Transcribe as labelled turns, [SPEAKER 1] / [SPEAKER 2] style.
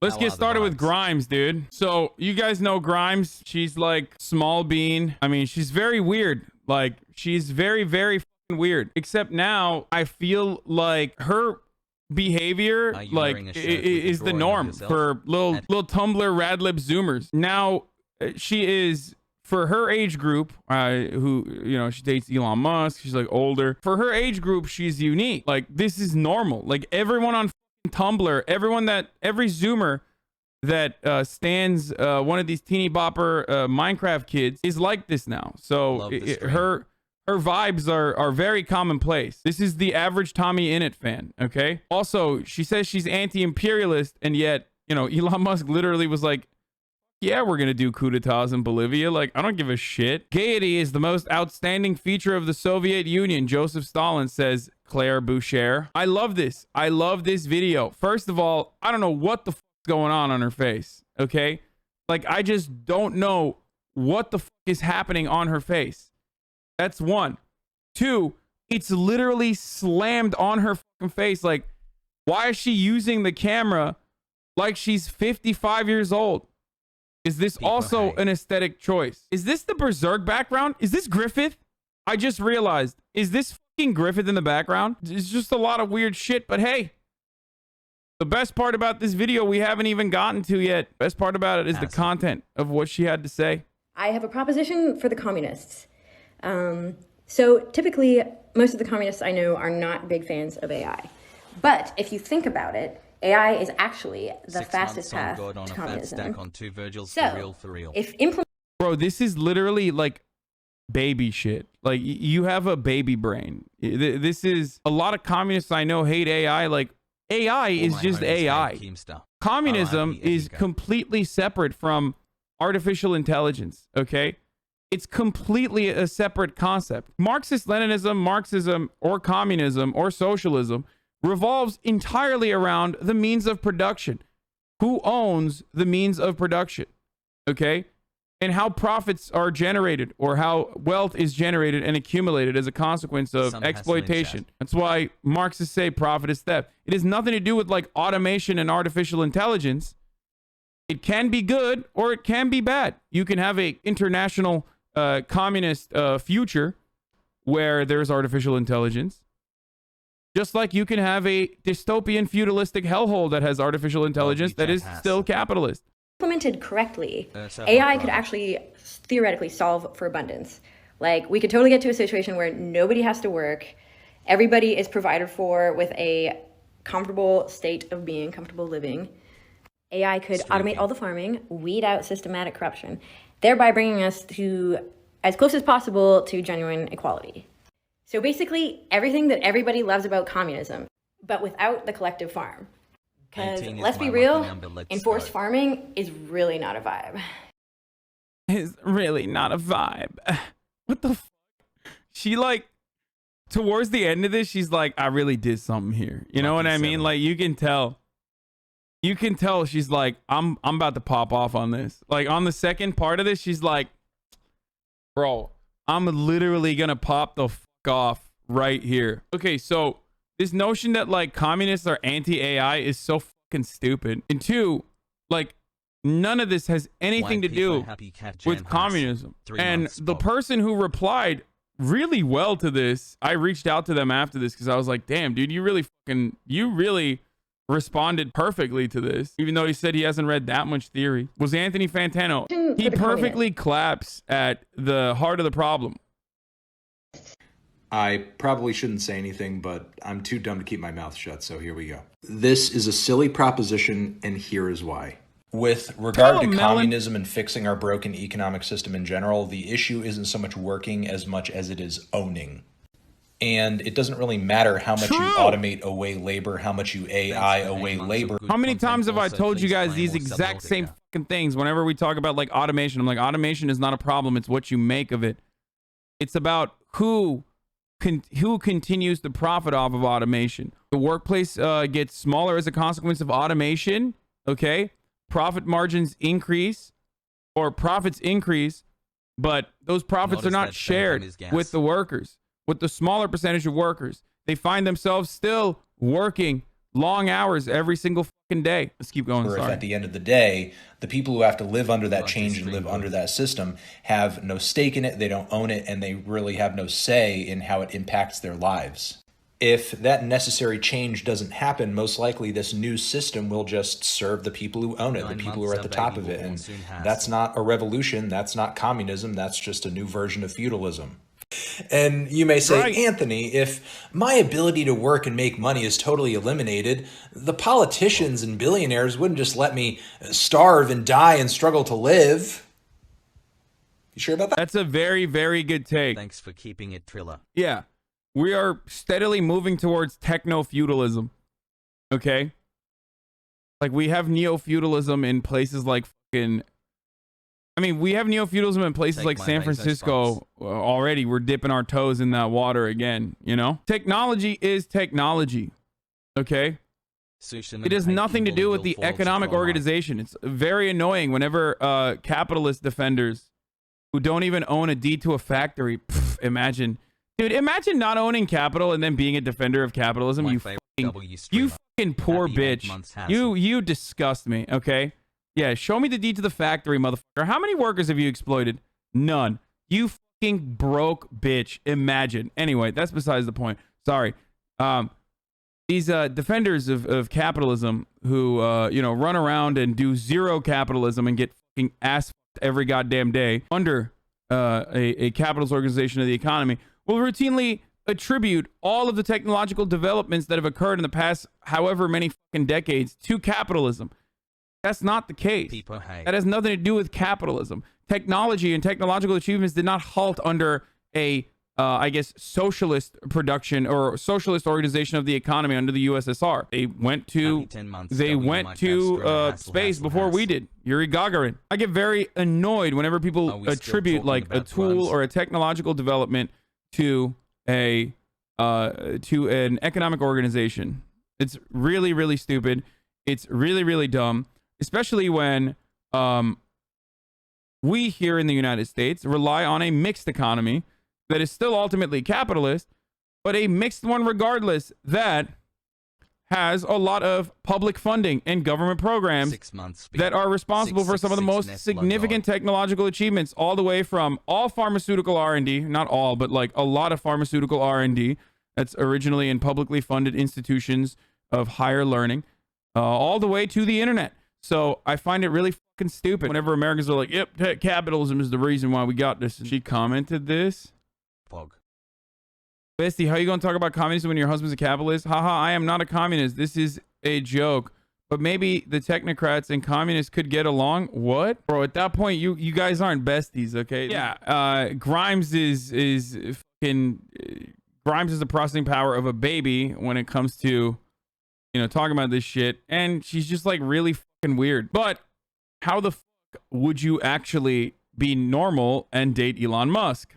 [SPEAKER 1] Let's get started with Grimes, dude. So you guys know Grimes. She's like small bean. I mean, she's very weird. Like, she's very, very fucking weird. Except now I feel like her behavior like is the norm for little Tumblr radlib zoomers. Now she is, for her age group, who, you know, she dates Elon Musk. She's like older. For her age group, she's unique. Like, this is normal. Like, everyone on Tumblr, every zoomer that stands one of these teeny bopper Minecraft kids is like this now. So her vibes are very commonplace. This is the average Tommy Innit fan. Okay. Also, she says she's anti-imperialist, and yet, you know, Elon Musk literally was like, yeah, we're gonna do coup d'etats in Bolivia. Like, I don't give a shit. Gaiety is the most outstanding feature of the Soviet Union, Joseph Stalin, says Claire Boucher. I love this. I love this video. First of all, I don't know what the fuck's going on her face. Okay? Like, I just don't know what the fuck is happening on her face. That's one. Two, it's literally slammed on her fucking face. Like, why is she using the camera like she's 55 years old? Is this also an aesthetic choice? Is this the Berserk background? Is this Griffith? I just realized. Is this fucking Griffith in the background? It's just a lot of weird shit, but hey, the best part about this video we haven't even gotten to yet. Best part about it is the content of what she had to say.
[SPEAKER 2] I have a proposition for the communists. So typically, most of the communists I know are not big fans of AI. But if you think about it, AI is actually the fastest path to communism. So, if implemented...
[SPEAKER 1] Bro, this is literally like baby shit. Like, you have a baby brain. This is... A lot of communists I know hate AI. Like, AI is just AI. Communism is completely separate from artificial intelligence, okay? It's completely a separate concept. Marxist-Leninism, Marxism, or communism, or socialism revolves entirely around the means of production. Who owns the means of production? Okay? And how profits are generated, or how wealth is generated and accumulated as a consequence of exploitation. That's why Marxists say profit is theft. It has nothing to do with like automation and artificial intelligence. It can be good or it can be bad. You can have a international communist future where there's artificial intelligence. Just like you can have a dystopian feudalistic hellhole that has artificial intelligence that is still capitalist.
[SPEAKER 2] Implemented correctly, AI could actually theoretically solve for abundance. Like, we could totally get to a situation where nobody has to work, everybody is provided for with a comfortable state of being, comfortable living. AI could automate all the farming, weed out systematic corruption, thereby bringing us to as close as possible to genuine equality. So basically, everything that everybody loves about communism, but without the collective farm. Because let's be real, enforced farming is really not a vibe.
[SPEAKER 1] It's really not a vibe. What the fuck? She like, towards the end of this, she's like, I really did something here. You know what I mean? Like, you can tell. You can tell she's like, I'm about to pop off on this. Like, on the second part of this, she's like, bro, I'm literally gonna pop the fuck off right here. Okay, so this notion that like communists are anti-AI is so fucking stupid. And two, like, none of this has anything to do with communism. And the person who replied really well to this, I reached out to them after this because I was like, damn, dude, you really responded perfectly to this, even though he said he hasn't read that much theory. Was Anthony Fantano. He perfectly claps at the heart of the problem.
[SPEAKER 3] I probably shouldn't say anything, but I'm too dumb to keep my mouth shut, so here we go. This is a silly proposition, and here is why. With regard to communism and fixing our broken economic system in general, the issue isn't so much working as much as it is owning. And it doesn't really matter how much you automate away labor, how much you AI away labor.
[SPEAKER 1] How many times have I told you guys these exact same fucking things whenever we talk about like automation? I'm like, automation is not a problem. It's what you make of it. It's about who continues to profit off of automation. The workplace gets smaller as a consequence of automation. Okay. Profit margins increase, or profits increase, but those profits are not shared with the workers, with the smaller percentage of workers. They find themselves still working long hours every single fucking day. Let's keep going.
[SPEAKER 3] Or if
[SPEAKER 1] Sorry.
[SPEAKER 3] at the end of the day, the people who have to live under that change and live under that system have no stake in it, they don't own it, and they really have no say in how it impacts their lives. If that necessary change doesn't happen, most likely this new system will just serve the people who own it, the people who are at the top of it. And that's not a revolution, that's not communism, that's just a new version of feudalism. And you may say, right, Anthony, if my ability to work and make money is totally eliminated, the politicians and billionaires wouldn't just let me starve and die and struggle to live. You sure about that?
[SPEAKER 1] That's a very, very good take.
[SPEAKER 4] Thanks for keeping it, Triller.
[SPEAKER 1] Yeah. We are steadily moving towards techno-feudalism. Okay? Like, we have neo-feudalism in places like fucking... I mean, we have neo-feudalism in places like San Francisco already. We're dipping our toes in that water again, you know? Technology is technology. Okay? It has nothing to do with the economic organization. It's very annoying whenever capitalist defenders who don't even own a deed to a factory, imagine... Dude, imagine not owning capital and then being a defender of capitalism. You fucking poor bitch. You disgust me, okay? Yeah, show me the deed to the factory, motherfucker. How many workers have you exploited? None. You fucking broke bitch. Imagine. Anyway, that's besides the point. Sorry. These defenders of capitalism who, you know, run around and do zero capitalism and get fucking ass fucked every goddamn day under a capitalist organization of the economy will routinely attribute all of the technological developments that have occurred in the past however many fucking decades to capitalism. That's not the case. That has nothing to do with capitalism. Technology and technological achievements did not halt under a, I guess, socialist production or socialist organization of the economy under the USSR. They went to space before we did. Yuri Gagarin. I get very annoyed whenever people attribute like a tool or a technological development to an economic organization. It's really, really stupid. It's really, really dumb, especially when we here in the United States rely on a mixed economy that is still ultimately capitalist, but a mixed one regardless that has a lot of public funding and government programs that are responsible for some of the most significant technological achievements, all the way from all pharmaceutical R&D, not all, but like a lot of pharmaceutical R&D that's originally in publicly funded institutions of higher learning, all the way to the internet. So I find it really fucking stupid whenever Americans are like, yep, capitalism is the reason why we got this. And she commented this. Bestie, how you gonna talk about communism when your husband's a capitalist? Haha, I am not a communist. This is a joke. But maybe the technocrats and communists could get along. What? Bro, at that point, you guys aren't besties, okay? Yeah, Grimes is fucking... Grimes is the processing power of a baby when it comes to, you know, talking about this shit. And she's just like really fucking weird. But how the fuck would you actually be normal and date Elon Musk?